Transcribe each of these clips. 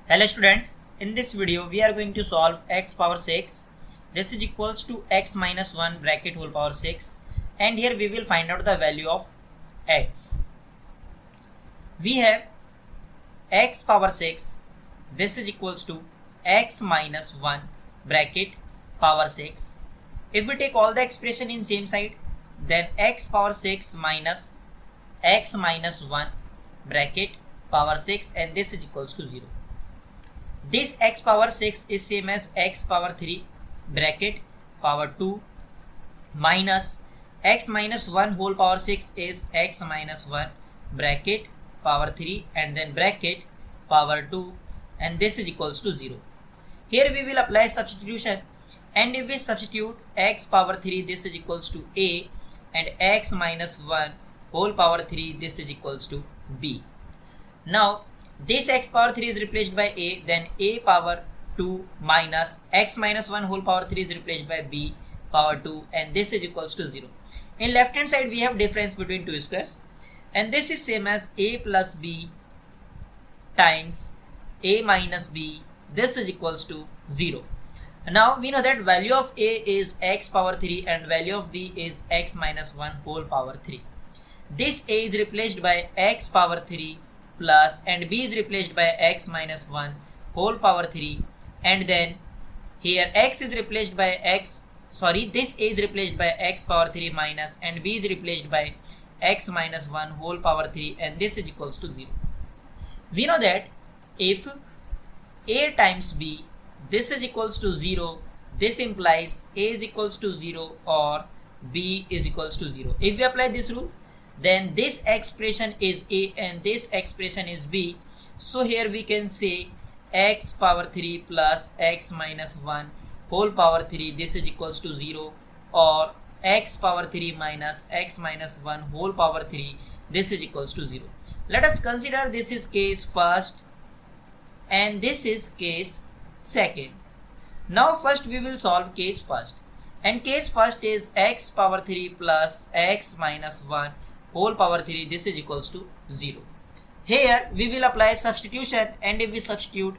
Hello students, in this video we are going to solve x power 6. This is equals to x minus 1 bracket whole power 6, and here we will find out the value of x. We have x power 6, this is equals to x minus 1 bracket power 6. If we take all the expression in same side, then x power 6 minus x minus 1 bracket power 6, and this is equals to 0. This x power 6 is same as x power 3 bracket power 2 minus x minus 1 whole power 6 is x minus 1 bracket power 3 and then bracket power 2, and this is equals to 0. Here we will apply substitution, and if we substitute x power 3, this is equals to a, and x minus 1 whole power 3, this is equals to b. Now this x power 3 is replaced by a, then a power 2 minus x minus 1 whole power 3 is replaced by b power 2, and this is equals to 0. In left hand side we have difference between two squares, and this is same as a plus b times a minus b, this is equals to 0. Now we know that value of a is x power 3 and value of b is x minus 1 whole power 3. This a is replaced by x power 3 plus, and b is replaced by x minus 1 whole power 3, and then here x is replaced by this a is replaced by x power 3 minus, and b is replaced by x minus 1 whole power 3, and this is equals to 0. We know that if a times b, this is equals to 0, this implies a is equals to 0 or b is equals to 0. If we apply this rule, then this expression is a and this expression is b. So here we can say x power 3 plus x minus 1 whole power 3, this is equals to 0, or x power 3 minus x minus 1 whole power 3, this is equals to 0. Let us consider this is case first and this is case second. Now first we will solve case first, and case first is x power 3 plus x minus 1 whole power 3, this is equals to 0. Here we will apply substitution, and if we substitute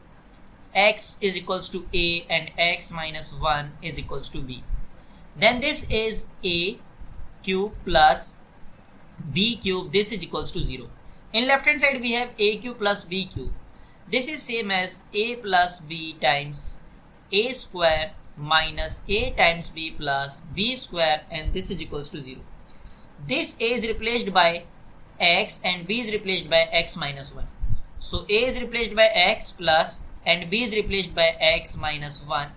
x is equals to a and x minus 1 is equals to b, then this is a cube plus b cube, this is equals to 0. In left hand side we have a cube plus b cube. This is same as a plus b times a square minus a times b plus b square, and this is equals to 0. This a is replaced by x and b is replaced by x minus 1. So a is replaced by x plus and b is replaced by x minus 1,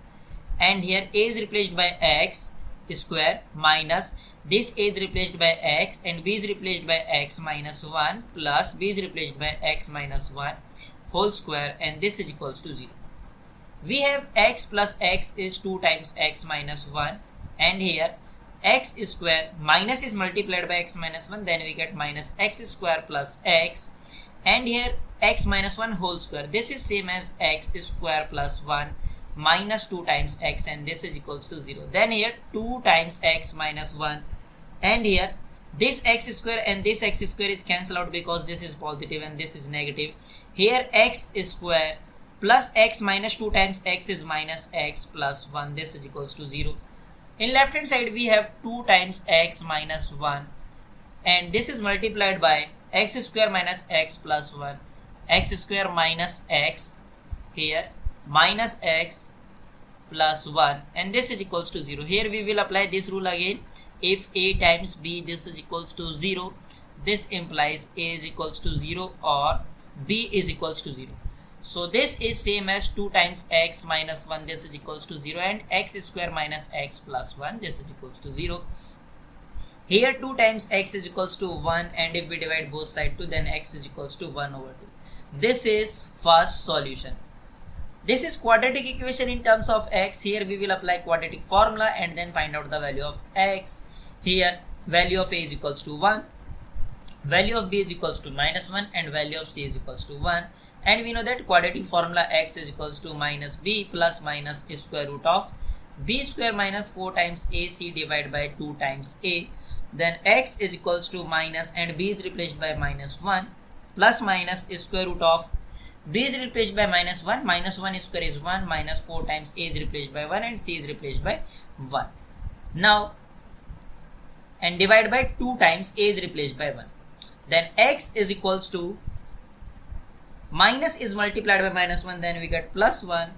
and here a is replaced by x square minus this a is replaced by x and b is replaced by x minus 1 plus b is replaced by x minus 1 whole square, and this is equals to 0. We have x plus x is 2 times x minus 1, and here x square minus is multiplied by x minus 1, then we get minus x square plus x, and here x minus 1 whole square, this is same as x square plus 1 minus 2 times x, and this is equals to 0. Then here 2 times x minus 1, and here this x square and this x square is cancelled out because this is positive and this is negative. Here x square plus x minus 2 times x is minus x plus 1, this is equals to 0. In left hand side we have 2 times x minus 1, and this is multiplied by x square minus x plus 1, x square minus x, here minus x plus 1, and this is equals to 0. Here we will apply this rule again. If a times b, this is equals to 0, this implies a is equals to 0 or b is equals to 0. So this is same as 2 times x minus 1, this is equals to 0, and x square minus x plus 1, this is equals to 0. Here 2 times x is equals to 1, and if we divide both sides 2, then x is equals to 1 over 2. This is first solution. This is quadratic equation in terms of x. Here we will apply quadratic formula and then find out the value of x. Here value of a is equals to 1, value of b is equals to minus 1, and value of c is equals to 1. And we know that quadratic formula x is equals to minus b plus minus square root of b square minus 4 times ac divided by 2 times a. Then x is equals to minus, and b is replaced by minus 1 plus minus square root of b is replaced by -1, -1 square is 1, minus 4 times a is replaced by 1 and c is replaced by 1. Now, and divide by 2 times a is replaced by 1. Then x is equals to, minus is multiplied by -1, then we get +1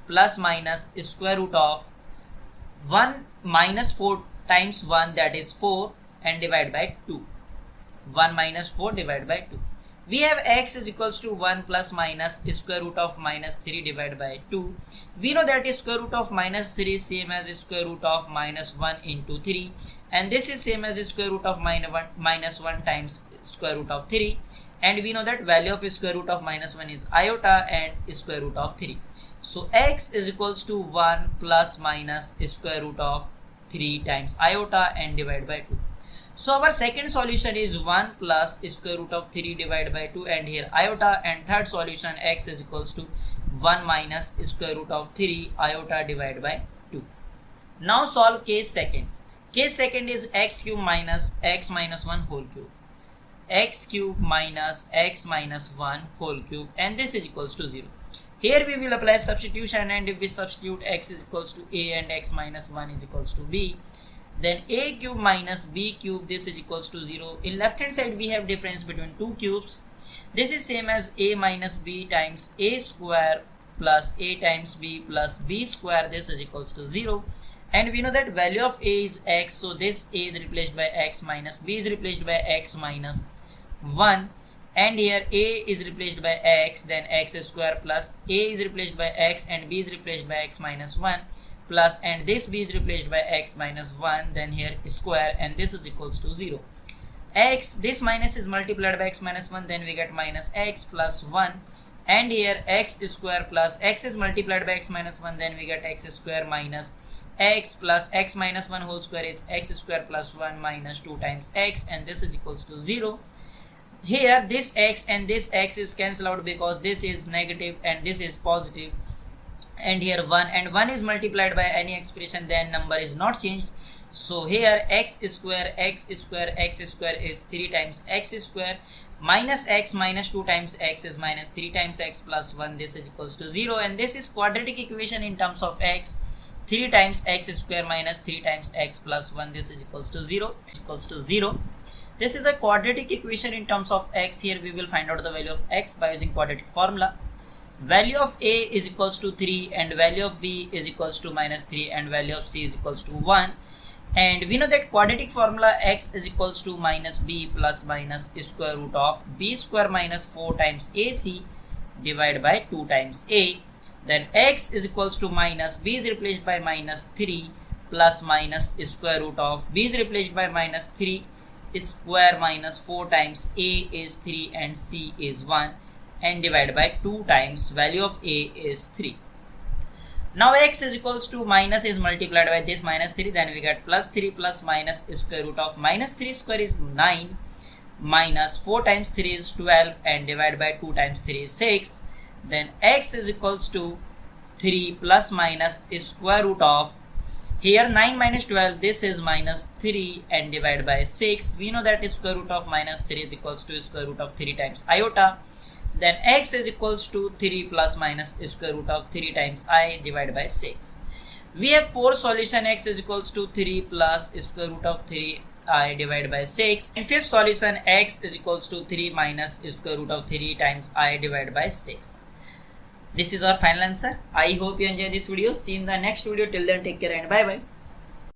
plus minus square root of 1 minus 4 times 1, that is 4, and divide by 2. 1 minus 4 divided by 2. We have x is equals to 1 plus minus square root of -3 divided by 2. We know that square root of -3 is same as square root of -1 into 3, and this is same as square root of -1 times square root of 3, and we know that value of square root of -1 is iota and square root of 3. So x is equals to 1 plus minus square root of 3 times iota and divided by 2. So our second solution is 1 plus square root of 3 divided by 2, and here iota, and third solution x is equals to 1 minus square root of 3 iota divided by 2. Now solve case second. Case second is x cube minus x minus 1 whole cube. X cube minus x minus 1 whole cube, and this is equals to 0. Here we will apply substitution, and if we substitute x is equals to a and x minus 1 is equals to b, then a cube minus b cube, this is equals to 0. In left hand side we have difference between two cubes. This is same as a minus b times a square plus a times b plus b square, this is equals to 0. And we know that value of a is x, so this a is replaced by x minus b is replaced by x minus 1, and here a is replaced by x, then x square plus a is replaced by x and b is replaced by x minus 1 plus, and this b is replaced by x minus 1, then here square, and this is equals to 0. X, this minus is multiplied by x minus 1, then we get minus x plus 1, and here x square plus x is multiplied by x minus 1, then we get x square minus x plus x minus 1 whole square is x square plus 1 minus 2 times x, and this is equals to 0. Here this x and this x is cancelled out because this is negative and this is positive, and here 1 and 1 is multiplied by any expression, then number is not changed. So here x square is 3 times x square minus x minus 2 times x is minus 3 times x plus 1, this is equals to 0, and this is quadratic equation in terms of x. 3 times x square minus 3 times x plus 1, this is equals to 0, This is a quadratic equation in terms of x. Here we will find out the value of x by using quadratic formula. Value of a is equals to 3, and value of b is equals to minus 3, and value of c is equals to 1. And we know that quadratic formula x is equals to minus b plus minus square root of b square minus 4 times ac divided by 2 times a. Then x is equals to minus b is replaced by minus 3 plus minus square root of b is replaced by minus 3 square minus 4 times a is 3 and c is 1, and divided by 2 times value of a is 3. Now x is equals to minus is multiplied by this minus 3, then we get plus 3 plus minus square root of minus 3 square is 9 minus 4 times 3 is 12, and divided by 2 times 3 is 6. Then x is equals to 3 plus minus square root of, here 9 minus 12, this is minus 3, and divided by 6. We know that square root of minus 3 is equals to square root of 3 times iota. Then x is equals to 3 plus minus square root of 3 times I divided by 6. We have 4 solution. X is equals to 3 plus square root of 3 I divided by 6. And fifth solution, x is equals to 3 minus square root of 3 times I divided by 6. This is our final answer. I hope you enjoy this video. See you in the next video. Till then, take care and bye bye.